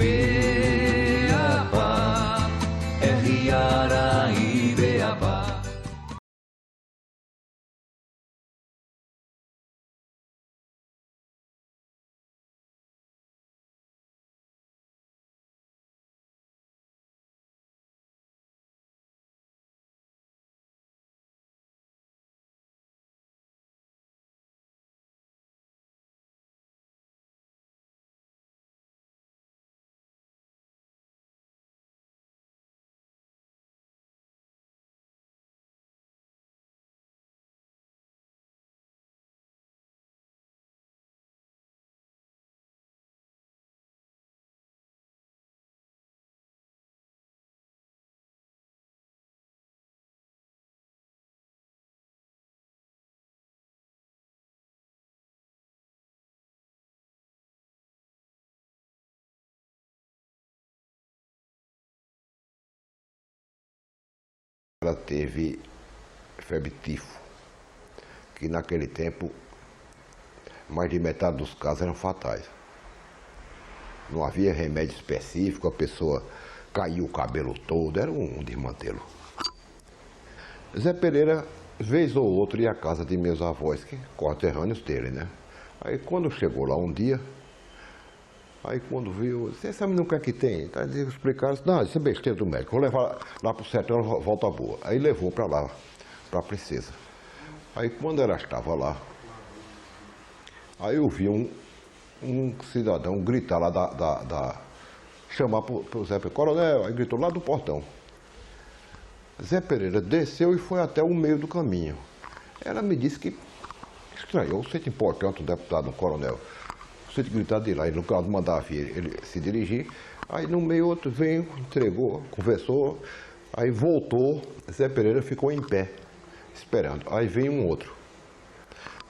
Beabá, Riara e Beabá. Ela teve febre tifo, que naquele tempo mais de metade dos casos eram fatais. Não havia remédio específico, a pessoa caiu o cabelo todo, era um desmantelo. Zé Pereira, vez ou outra, ia à casa de meus avós, que conterrâneos dele, né? Aí quando chegou lá um dia, aí quando viu, você sabe o que é que tem? Tá, explicaram, não, isso é besteira do médico, vou levar lá pro sertão, volta boa. Aí levou para lá, para a princesa. Aí quando ela estava lá, aí eu vi um cidadão gritar lá chamar pro Zé Pereira, coronel, aí gritou lá do portão. Zé Pereira desceu e foi até o meio do caminho. Ela me disse que estranhou, você é importante, um deputado, um coronel. Você de gritar de lá, e no caso mandava ele se dirigir, aí no meio outro veio, entregou, conversou, aí voltou, Zé Pereira ficou em pé, esperando. Aí veio um outro.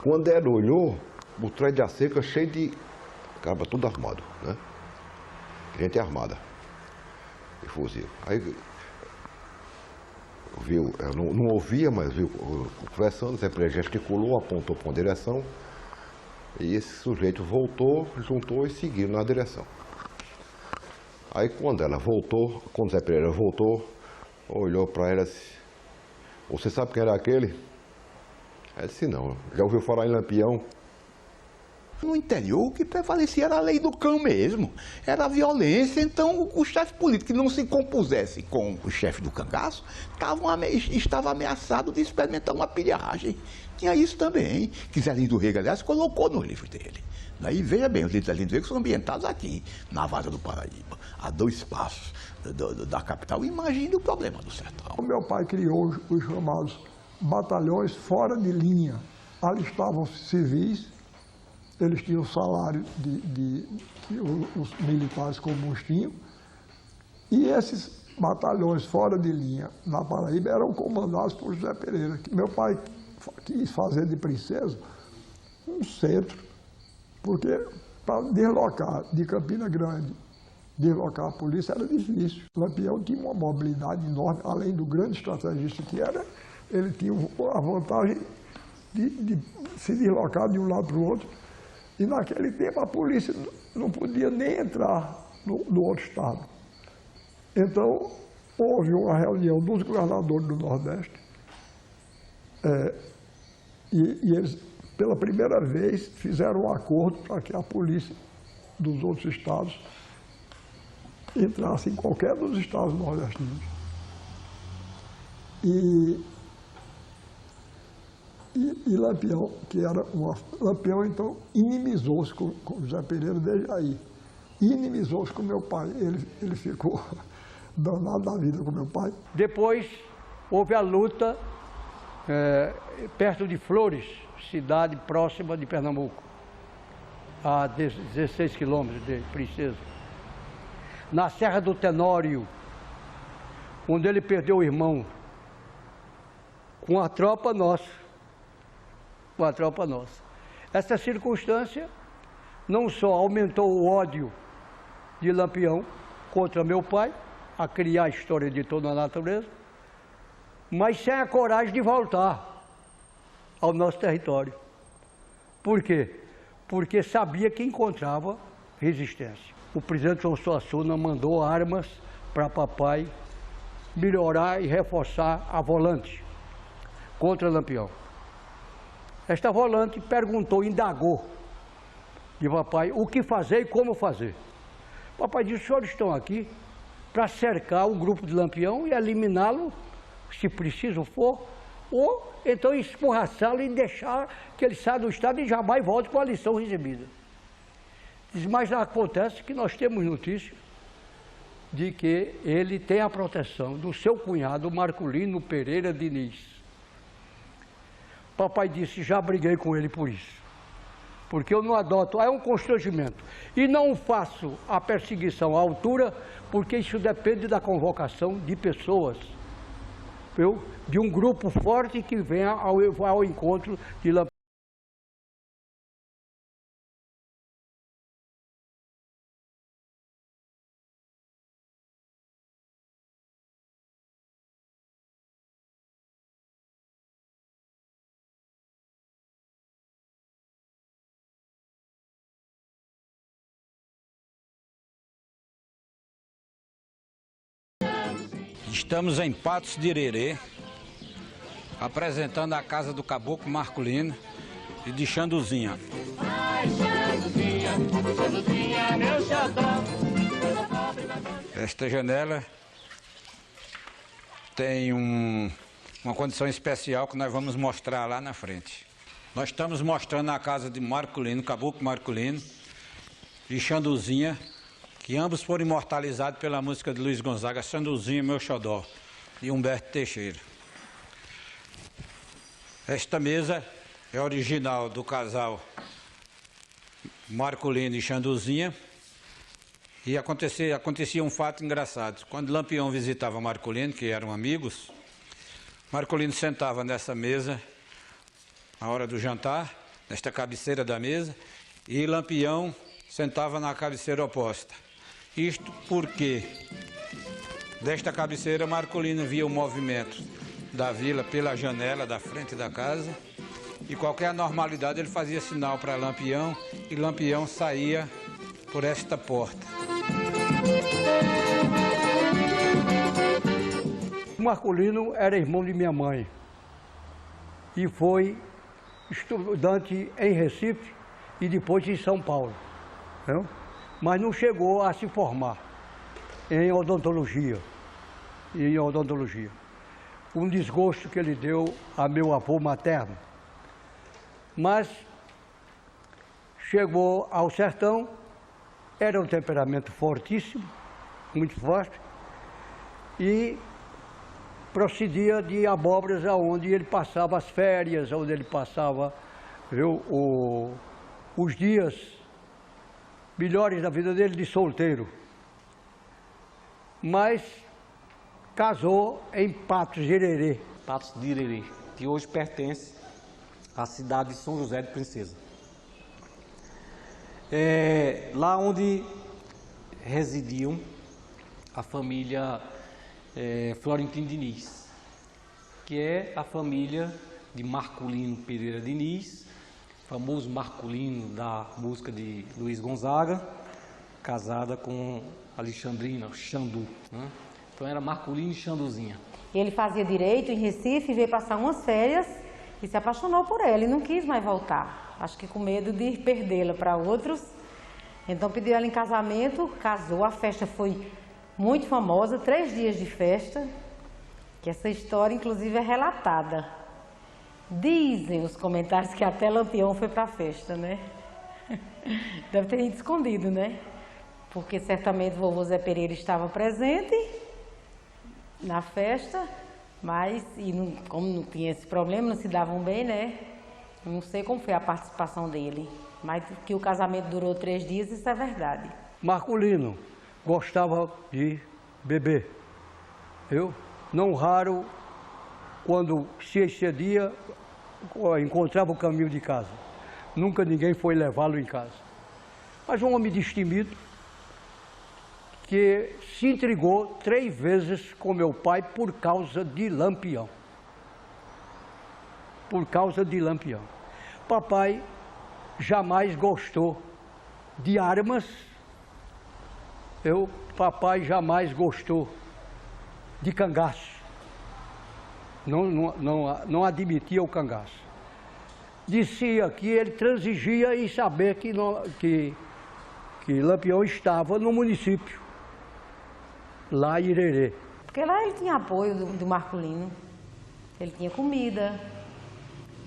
Quando ela olhou, o trem da seca cheio de cabra tudo armado, né? Gente armada, de fuzil. Aí viu, eu não ouvia, mas viu conversando, Zé Pereira gesticulou, apontou para uma direção. E esse sujeito voltou, juntou e seguiu na direção. Aí quando ela voltou, quando Zé Pereira voltou, olhou para ela e disse, você sabe quem era aquele? Ela disse, não, já ouviu falar em Lampião? No interior, o que prevalecia era a lei do cão mesmo, era a violência. Então, o chefe político que não se compusesse com o chefe do cangaço estava ameaçado de experimentar uma pilhagem. Tinha isso também, que Zé Lindo Rego, aliás, colocou no livro dele. Daí, veja bem, os livros de Zé Lindo Rego são ambientados aqui, na Vaza do Paraíba, a 2 passos da capital. Imagine o problema do sertão. O meu pai criou os chamados batalhões fora de linha. Ali estavam civis, eles tinham salário que os militares comuns tinham, e esses batalhões fora de linha na Paraíba eram comandados por José Pereira, que meu pai quis fazer de Princesa um centro, porque para deslocar de Campina Grande, deslocar a polícia era difícil. O Lampião tinha uma mobilidade enorme, além do grande estrategista que era, ele tinha a vantagem de se deslocar de um lado para o outro. E naquele tempo a polícia não podia nem entrar no outro estado. Então, houve uma reunião dos governadores do Nordeste e eles, pela primeira vez, fizeram um acordo para que a polícia dos outros estados entrasse em qualquer dos estados nordestinos. E Lampião, Lampião, então, inimizou-se com José Pereira desde aí. E inimizou-se com meu pai. Ele ficou danado da vida com meu pai. Depois, houve a luta perto de Flores, cidade próxima de Pernambuco, a 16 quilômetros de Princesa. Na Serra do Tenório, onde ele perdeu o irmão, com a tropa nossa. Com a tropa nossa. Essa circunstância não só aumentou o ódio de Lampião contra meu pai, a criar a história de toda a natureza, mas sem a coragem de voltar ao nosso território. Por quê? Porque sabia que encontrava resistência. o presidente João Suassuna mandou armas para papai melhorar e reforçar a volante contra Lampião. Esta volante perguntou, indagou de papai o que fazer e como fazer. Papai disse: os senhores estão aqui para cercar o grupo de Lampião e eliminá-lo, se preciso for, ou então escorraçá-lo e deixar que ele saia do estado e jamais volte com a lição recebida. Diz: mas acontece que nós temos notícia de que ele tem a proteção do seu cunhado, Marculino Pereira Diniz. Papai disse: já briguei com ele por isso, porque eu não adoto, é um constrangimento, e não faço a perseguição à altura, porque isso depende da convocação de pessoas, de um grupo forte que venha ao encontro de Lampião. Estamos em Patos de Irerê, apresentando a casa do Caboclo Marculino e de Xanduzinha. Esta janela tem uma condição especial que nós vamos mostrar lá na frente. Nós estamos mostrando a casa de Marculino, Caboclo Marculino e Xanduzinha, que ambos foram imortalizados pela música de Luiz Gonzaga, Xanduzinha, Meu Xodó, de Humberto Teixeira. Esta mesa é original do casal Marculino e Xanduzinha, e acontecia um fato engraçado. Quando Lampião visitava Marculino, que eram amigos, Marculino sentava nessa mesa, na hora do jantar, nesta cabeceira da mesa, e Lampião sentava na cabeceira oposta. Isto porque, desta cabeceira, Marculino via o movimento da vila pela janela da frente da casa, e qualquer anormalidade ele fazia sinal para Lampião, e Lampião saía por esta porta. Marculino era irmão de minha mãe e foi estudante em Recife e depois em São Paulo, entendeu? Mas não chegou a se formar em odontologia. Um desgosto que ele deu a meu avô materno. Mas chegou ao sertão, era um temperamento fortíssimo, muito forte, e procedia de abóboras aonde ele passava as férias, onde ele passava, os dias melhores da vida dele de solteiro. Mas casou em Patos de Irerê. Patos de Irerê, que hoje pertence à cidade de São José de Princesa. Lá onde residiam a família Florentino Diniz, que é a família de Marculino Pereira Diniz, famoso Marculino da música de Luiz Gonzaga, casada com Alexandrina, Xandu, né? Então era Marculino e Xanduzinha. Ele fazia direito em Recife, veio passar umas férias e se apaixonou por ela e não quis mais voltar. Acho que com medo de perdê-la para outros. Então pediu ela em casamento, casou, a festa foi muito famosa, 3 dias de festa, que essa história inclusive é relatada. Dizem os comentários que até Lampião foi para a festa, né? Deve ter ido escondido, né? Porque certamente o vovô Zé Pereira estava presente na festa, mas como não tinha esse problema, não se davam bem, né? Não sei como foi a participação dele, mas que o casamento durou 3 dias, isso é verdade. Marculino gostava de beber. Não raro, quando se excedia, encontrava o caminho de casa. Nunca ninguém foi levá-lo em casa. Mas um homem destemido, que se intrigou 3 vezes com meu pai por causa de Lampião. Por causa de Lampião. Papai jamais gostou de armas Papai jamais gostou de cangaço. Não admitia o cangaço. Dizia que ele transigia em saber que Lampião estava no município, lá em Irerê. Porque lá ele tinha apoio do Marculino, ele tinha comida,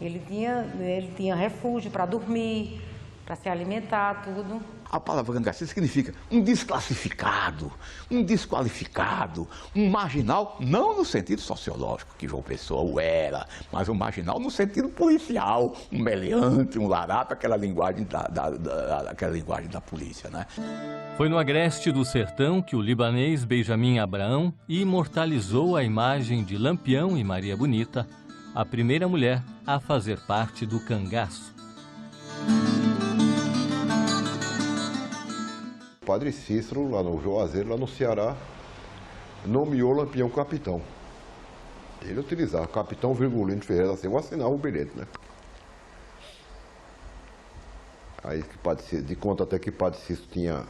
ele tinha refúgio para dormir, para se alimentar, tudo. A palavra cangaceiro significa um desclassificado, um desqualificado, um marginal, não no sentido sociológico, que João Pessoa o era, mas um marginal no sentido policial, um meliante, um larápio, aquela linguagem da polícia, né? Foi no agreste do sertão que o libanês Benjamin Abraão imortalizou a imagem de Lampião e Maria Bonita, a primeira mulher a fazer parte do cangaço. O padre Cícero, lá no Juazeiro, lá no Ceará, nomeou Lampião capitão. Ele utilizava capitão Virgulino Ferreira da Silva, assinava o bilhete, né? Aí de conta até que padre Cícero tinha...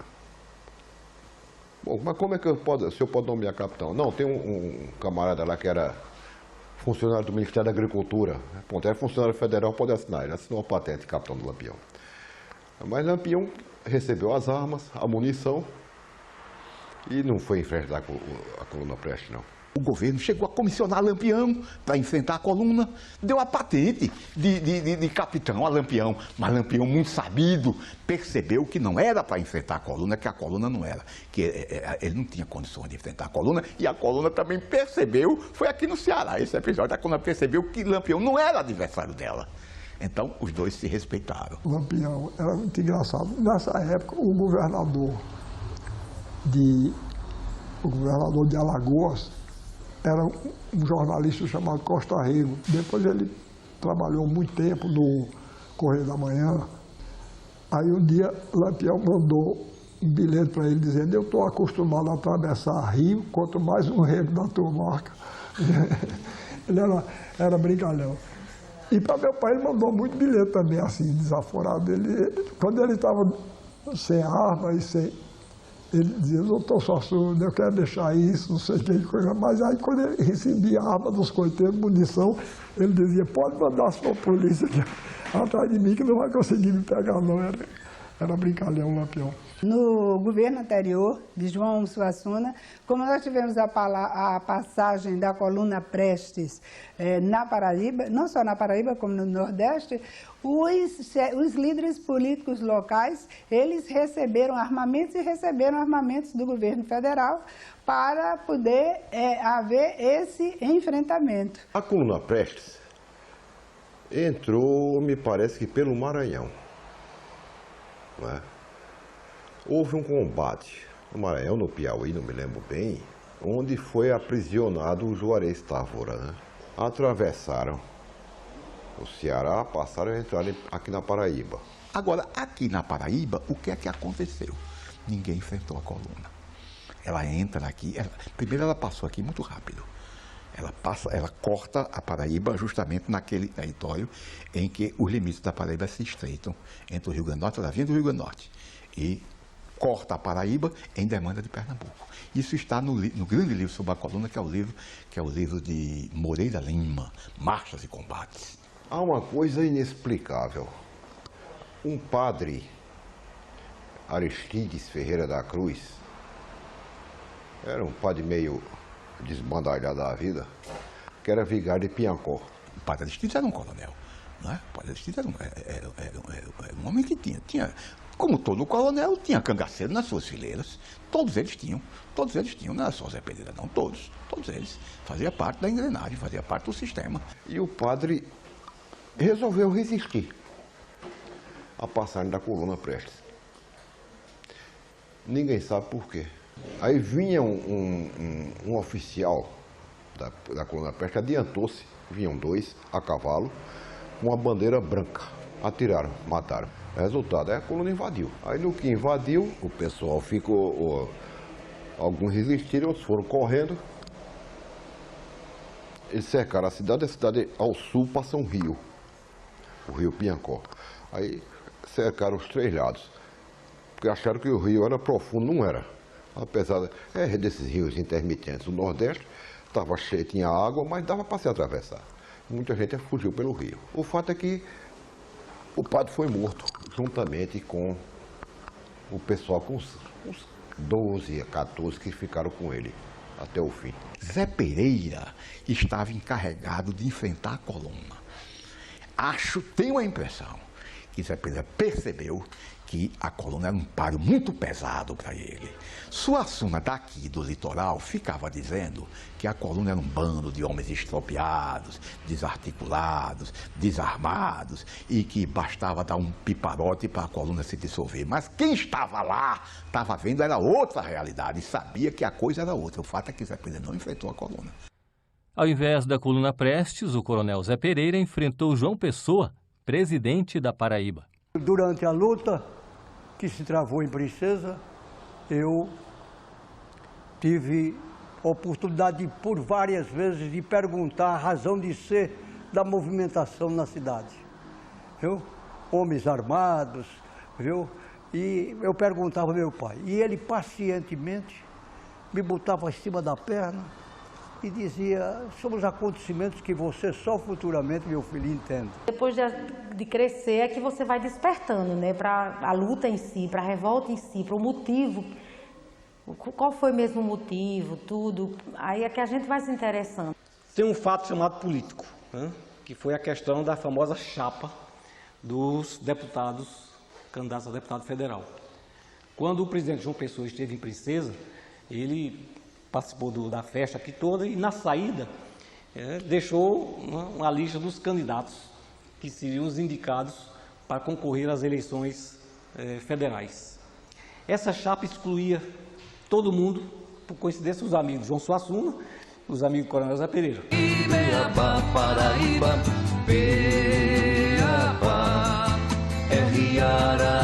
Bom, mas como é que o senhor pode nomear capitão? Não, tem um camarada lá que era funcionário do Ministério da Agricultura. Ponto, era funcionário federal, pode assinar. Ele assinou a patente de capitão do Lampião. Mas Lampião recebeu as armas, a munição e não foi enfrentar a coluna Prestes, não. O governo chegou a comissionar Lampião para enfrentar a coluna, deu a patente de capitão a Lampião, mas Lampião, muito sabido, percebeu que não era para enfrentar a coluna, que a coluna não era, que ele não tinha condições de enfrentar a coluna, e a coluna também percebeu, foi aqui no Ceará, esse episódio, a coluna percebeu que Lampião não era adversário dela. Então, os dois se respeitaram. Lampião era muito engraçado. Nessa época, o governador de Alagoas era um jornalista chamado Costa Rego. Depois ele trabalhou muito tempo no Correio da Manhã. Aí um dia, Lampião mandou um bilhete para ele dizendo: eu estou acostumado a atravessar rio, quanto mais um rego da tua marca. Ele era brincalhão. E para meu pai ele mandou muito bilhete também, assim, desaforado. Quando ele estava sem arma e sem... Ele dizia: eu estou só surdo, eu quero deixar isso, não sei o que coisa. Mas aí quando ele recebia a arma dos coiteiros, munição, ele dizia: pode mandar a sua polícia aqui atrás de mim que não vai conseguir me pegar, não. Era brincalhão, Lampião. No governo anterior, de João Suassuna, como nós tivemos a passagem da coluna Prestes na Paraíba, não só na Paraíba, como no Nordeste, os líderes políticos locais, eles receberam armamentos e receberam armamentos do governo federal para poder haver esse enfrentamento. A coluna Prestes entrou, me parece que pelo Maranhão, não é? Houve um combate no Maranhão, no Piauí, não me lembro bem, onde foi aprisionado o Juarez Távora, né? Atravessaram o Ceará, passaram e entraram aqui na Paraíba. Agora, aqui na Paraíba, o que é que aconteceu? Ninguém enfrentou a coluna. Ela entra aqui, primeiro ela passou aqui muito rápido. Ela corta a Paraíba justamente naquele território em que os limites da Paraíba se estreitam entre o Rio Grande do Norte, ela vinha do Rio Grande do Norte, e corta a Paraíba em demanda de Pernambuco. Isso está no grande livro sobre a coluna, que é o livro de Moreira Lima, Marchas e Combates. Há uma coisa inexplicável. Um padre, Aristides Ferreira da Cruz, era um padre meio desbandalhado da vida, que era vigário de Piancó. O padre Aristides era um coronel, não é? O padre Aristides era um homem que tinha, como todo coronel, tinha cangaceiro nas suas fileiras. Todos eles tinham, não era só Zé Pereira, não, todos eles. Fazia parte da engrenagem, fazia parte do sistema. E o padre resolveu resistir à passagem da coluna Prestes. Ninguém sabe por quê. Aí vinha um oficial da coluna Prestes, adiantou-se, vinham dois a cavalo, com uma bandeira branca. Atiraram, mataram. Resultado, a coluna invadiu. Aí no que invadiu, o pessoal ficou... Alguns resistiram, outros foram correndo. Eles cercaram a cidade ao sul passa um rio, o rio Piancó. Aí cercaram os três lados, porque acharam que o rio era profundo, não era. Apesar desses rios intermitentes do Nordeste, estava cheio, tinha água, mas dava para se atravessar. Muita gente fugiu pelo rio. O fato é que o padre foi morto, juntamente com o pessoal, com uns 12 a 14 que ficaram com ele até o fim. Zé Pereira estava encarregado de enfrentar a coluna. Tenho a impressão que Zé Pereira percebeu que a coluna era um páreo muito pesado para ele. Suassuna, daqui do litoral, ficava dizendo que a coluna era um bando de homens estropiados, desarticulados, desarmados, e que bastava dar um piparote para a coluna se dissolver. Mas quem estava lá, estava vendo, era outra realidade, e sabia que a coisa era outra. O fato é que Zé Pereira não enfrentou a coluna. Ao invés da coluna Prestes, o coronel Zé Pereira enfrentou João Pessoa, presidente da Paraíba. Durante a luta que se travou em Princesa, eu tive a oportunidade por várias vezes de perguntar a razão de ser da movimentação na cidade. Viu? Homens armados, viu? E eu perguntava ao meu pai, e ele pacientemente me botava em cima da perna e dizia, são os acontecimentos que você só futuramente, meu filho, entende. Depois de crescer é que você vai despertando, né, para a luta em si, para a revolta em si, para o motivo. Qual foi mesmo o motivo, tudo. Aí é que a gente vai se interessando. Tem um fato chamado político, né, que foi a questão da famosa chapa dos deputados, candidatos a deputado federal. Quando o presidente João Pessoa esteve em Princesa, ele participou da festa aqui toda e na saída deixou uma lista dos candidatos que seriam os indicados para concorrer às eleições federais. Essa chapa excluía todo mundo, por coincidência, os amigos João Suassuna, os amigos do coronel Zé Pereira. Ibeaba, Paraíba, Beaba, Riara.